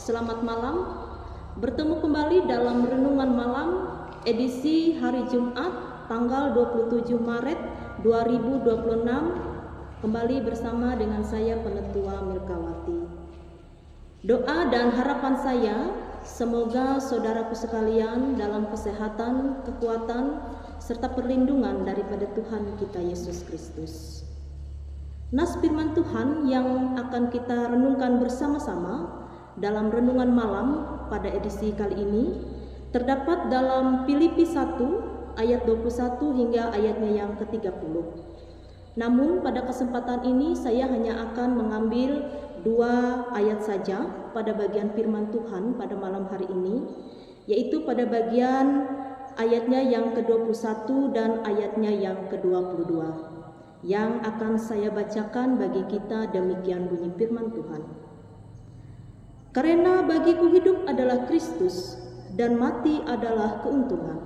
Selamat malam. Bertemu kembali dalam renungan malam edisi hari Jumat tanggal 27 Maret 2026. Kembali bersama dengan saya Penetua Milkawati. Doa dan harapan saya, semoga saudaraku sekalian dalam kesehatan, kekuatan, serta perlindungan daripada Tuhan kita Yesus Kristus. Nas firman Tuhan yang akan kita renungkan bersama-sama dalam renungan malam pada edisi kali ini terdapat dalam Filipi 1 ayat 21 hingga ayatnya yang ke-30. Namun pada kesempatan ini saya hanya akan mengambil 2 ayat saja pada bagian firman Tuhan pada malam hari ini, yaitu pada bagian ayatnya yang ke-21 dan ayatnya yang ke-22. Yang akan saya bacakan bagi kita demikian bunyi firman Tuhan. Karena bagiku hidup adalah Kristus dan mati adalah keuntungan.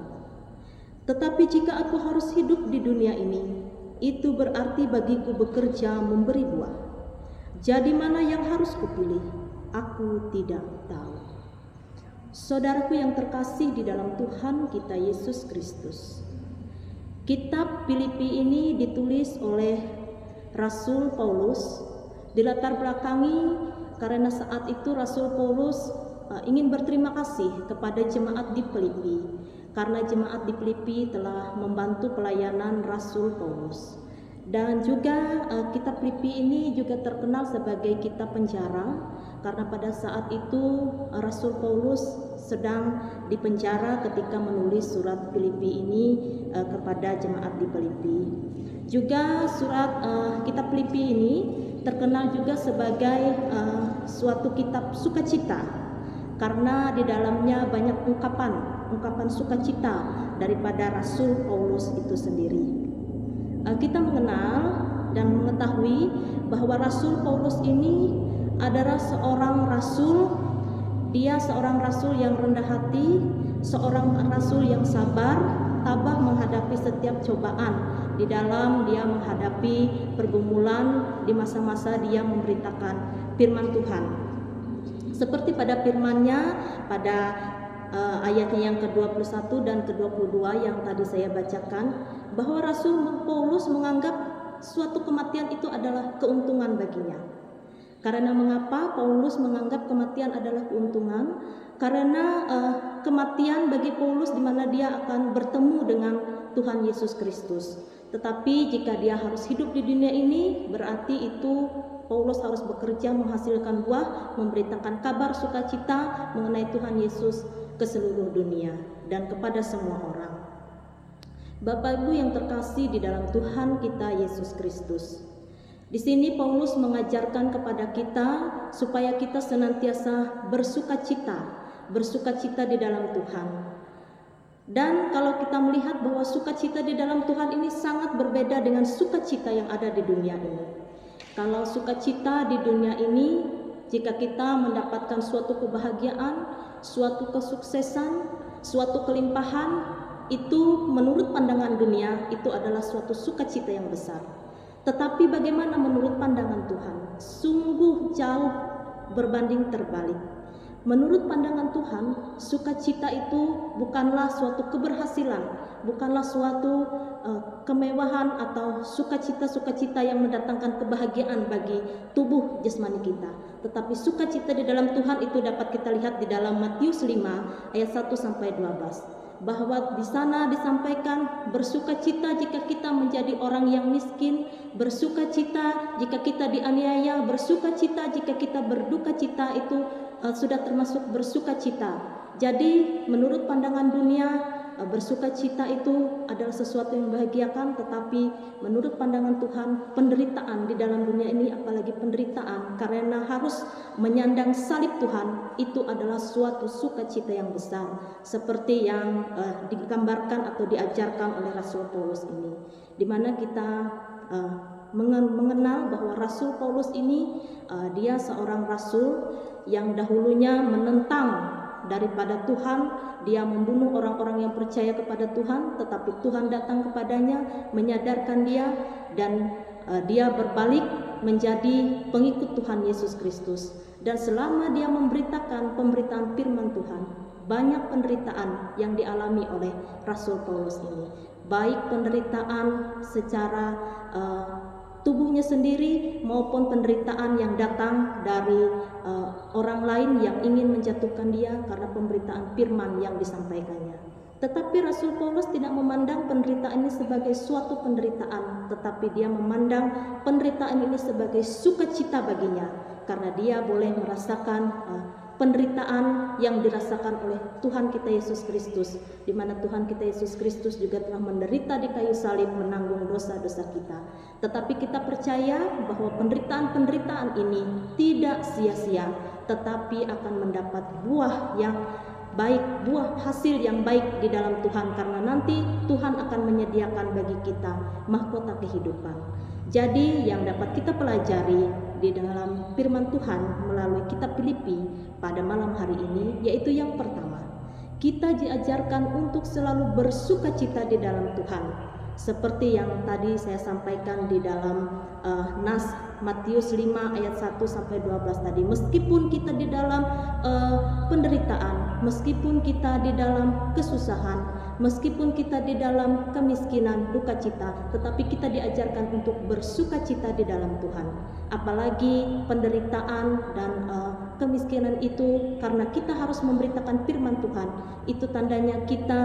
Tetapi jika aku harus hidup di dunia ini, itu berarti bagiku bekerja memberi buah. Jadi mana yang harus kupilih? Aku tidak tahu. Saudaraku yang terkasih di dalam Tuhan kita Yesus Kristus. Kitab Filipi ini ditulis oleh Rasul Paulus, dilatar belakangi karena saat itu Rasul Paulus ingin berterima kasih kepada jemaat di Filipi, karena jemaat di Filipi telah membantu pelayanan Rasul Paulus. Dan juga kitab Filipi ini juga terkenal sebagai kitab penjara, karena pada saat itu Rasul Paulus sedang dipenjara ketika menulis surat Filipi ini kepada jemaat di Filipi. Juga surat kitab Filipi ini terkenal juga sebagai suatu kitab sukacita, karena di dalamnya banyak ungkapan sukacita daripada Rasul Paulus itu sendiri. Kita mengenal dan mengetahui bahwa Rasul Paulus ini adalah seorang rasul. Dia seorang rasul yang rendah hati, seorang rasul yang sabar, tabah menghadapi setiap cobaan di dalam dia menghadapi pergumulan di masa-masa dia memberitakan firman Tuhan. Seperti pada firman-Nya pada ayatnya yang ke-21 dan ke-22 yang tadi saya bacakan, bahwa Rasul Paulus menganggap suatu kematian itu adalah keuntungan baginya. Karena mengapa Paulus menganggap kematian adalah keuntungan? Karena kematian bagi Paulus di mana dia akan bertemu dengan Tuhan Yesus Kristus. Tetapi jika dia harus hidup di dunia ini, berarti itu Paulus harus bekerja menghasilkan buah, memberitakan kabar sukacita mengenai Tuhan Yesus ke seluruh dunia dan kepada semua orang. Bapak Ibu yang terkasih di dalam Tuhan kita Yesus Kristus. Di sini Paulus mengajarkan kepada kita supaya kita senantiasa bersukacita di dalam Tuhan. Dan kalau kita melihat bahwa sukacita di dalam Tuhan ini sangat berbeda dengan sukacita yang ada di dunia ini. Kalau sukacita di dunia ini, jika kita mendapatkan suatu kebahagiaan, suatu kesuksesan, suatu kelimpahan, itu menurut pandangan dunia itu adalah suatu sukacita yang besar. Tetapi bagaimana menurut pandangan Tuhan? Sungguh jauh berbanding terbalik. Menurut pandangan Tuhan, sukacita itu bukanlah suatu keberhasilan, bukanlah suatu kemewahan atau sukacita-sukacita yang mendatangkan kebahagiaan bagi tubuh jasmani kita. Tetapi sukacita di dalam Tuhan itu dapat kita lihat di dalam Matius 5 ayat 1 sampai 12. Bahwa di sana disampaikan bersukacita jika kita menjadi orang yang miskin, bersukacita jika kita dianiaya, bersukacita jika kita berduka cita, itu sudah termasuk bersukacita. Jadi menurut pandangan dunia bersukacita itu adalah sesuatu yang membahagiakan, tetapi menurut pandangan Tuhan penderitaan di dalam dunia ini, apalagi penderitaan karena harus menyandang salib Tuhan, itu adalah suatu sukacita yang besar, seperti yang digambarkan atau diajarkan oleh Rasul Paulus ini, di mana kita mengenal bahwa Rasul Paulus ini dia seorang rasul yang dahulunya menentang daripada Tuhan, dia membunuh orang-orang yang percaya kepada Tuhan, tetapi Tuhan datang kepadanya, menyadarkan dia, dan dia berbalik menjadi pengikut Tuhan Yesus Kristus. Dan selama dia memberitakan pemberitaan firman Tuhan, banyak penderitaan yang dialami oleh Rasul Paulus ini. Baik penderitaan secara tubuhnya sendiri maupun penderitaan yang datang dari orang lain yang ingin menjatuhkan dia karena pemberitaan firman yang disampaikannya. Tetapi Rasul Paulus tidak memandang penderitaan ini sebagai suatu penderitaan, tetapi dia memandang penderitaan ini sebagai sukacita baginya, karena dia boleh merasakan penderitaan yang dirasakan oleh Tuhan kita Yesus Kristus, di mana Tuhan kita Yesus Kristus juga telah menderita di kayu salib menanggung dosa-dosa kita. Tetapi kita percaya bahwa penderitaan-penderitaan ini tidak sia-sia, tetapi akan mendapat buah yang baik, buah hasil yang baik di dalam Tuhan, karena nanti Tuhan akan menyediakan bagi kita mahkota kehidupan. Jadi yang dapat kita pelajari di dalam firman Tuhan melalui kitab Filipi pada malam hari ini, yaitu yang pertama, kita diajarkan untuk selalu bersukacita di dalam Tuhan. Seperti yang tadi saya sampaikan di dalam nas Matius 5 ayat 1 sampai 12 tadi, meskipun kita di dalam penderitaan, meskipun kita di dalam kesusahan, meskipun kita di dalam kemiskinan, duka cita, tetapi kita diajarkan untuk bersukacita di dalam Tuhan. Apalagi penderitaan dan kemiskinan itu, karena kita harus memberitakan firman Tuhan, itu tandanya kita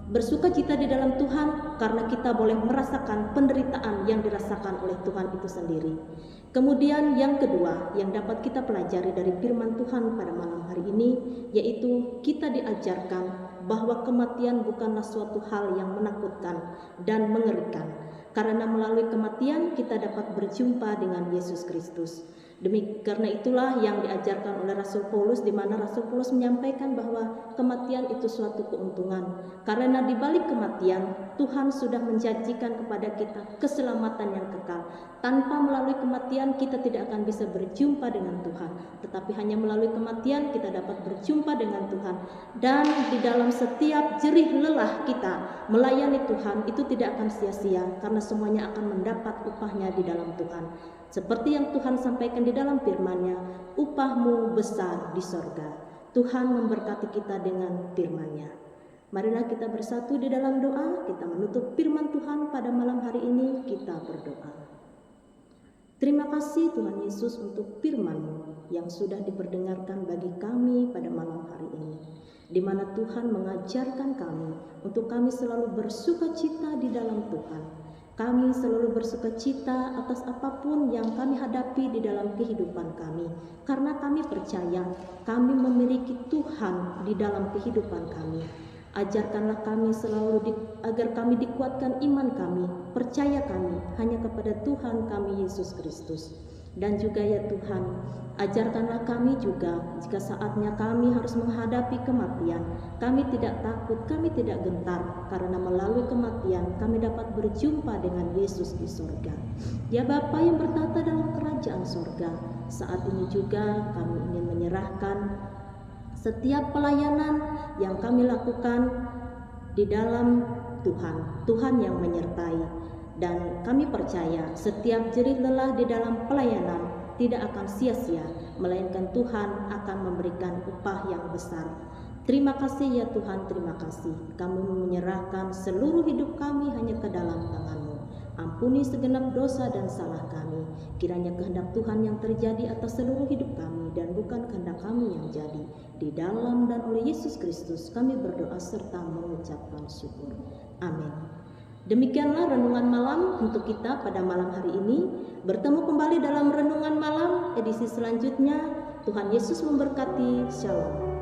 bersukacita di dalam Tuhan, karena kita boleh merasakan penderitaan yang dirasakan oleh Tuhan itu sendiri. Kemudian yang kedua yang dapat kita pelajari dari firman Tuhan pada malam hari ini, yaitu kita diajarkan bahwa kematian bukanlah suatu hal yang menakutkan dan mengerikan, karena melalui kematian kita dapat berjumpa dengan Yesus Kristus. Karena itulah yang diajarkan oleh Rasul Paulus, di mana Rasul Paulus menyampaikan bahwa kematian itu suatu keuntungan, karena di balik kematian Tuhan sudah menjanjikan kepada kita keselamatan yang kekal. Tanpa melalui kematian kita tidak akan bisa berjumpa dengan Tuhan, tetapi hanya melalui kematian kita dapat berjumpa dengan Tuhan. Dan di dalam setiap jerih lelah kita melayani Tuhan itu tidak akan sia-sia, karena semuanya akan mendapat upahnya di dalam Tuhan. Seperti yang Tuhan sampaikan di dalam firman-Nya, upahmu besar di sorga. Tuhan memberkati kita dengan firman-Nya. Marilah kita bersatu di dalam doa, kita menutup firman Tuhan pada malam hari ini, kita berdoa. Terima kasih Tuhan Yesus untuk firman-Mu yang sudah diperdengarkan bagi kami pada malam hari ini, di mana Tuhan mengajarkan kami untuk kami selalu bersukacita di dalam Tuhan. Kami selalu bersukacita atas apapun yang kami hadapi di dalam kehidupan kami, karena kami percaya kami memiliki Tuhan di dalam kehidupan kami. Ajarkanlah kami selalu agar kami dikuatkan iman kami, percaya kami hanya kepada Tuhan kami Yesus Kristus. Dan juga ya Tuhan, ajarkanlah kami juga jika saatnya kami harus menghadapi kematian, kami tidak takut, kami tidak gentar, karena melalui kematian kami dapat berjumpa dengan Yesus di sorga. Ya Bapa yang bertata dalam kerajaan sorga, saat ini juga kami ingin menyerahkan setiap pelayanan yang kami lakukan di dalam Tuhan, Tuhan yang menyertai. Dan kami percaya setiap jerih lelah di dalam pelayanan tidak akan sia-sia, melainkan Tuhan akan memberikan upah yang besar. Terima kasih ya Tuhan, terima kasih. Kami menyerahkan seluruh hidup kami hanya ke dalam tangan-Mu. Ampuni segenap dosa dan salah kami. Kiranya kehendak Tuhan yang terjadi atas seluruh hidup kami dan bukan kehendak kami yang jadi. Di dalam dan oleh Yesus Kristus kami berdoa serta mengucapkan syukur. Amin. Demikianlah renungan malam untuk kita pada malam hari ini. Bertemu kembali dalam renungan malam edisi selanjutnya. Tuhan Yesus memberkati. Shalom.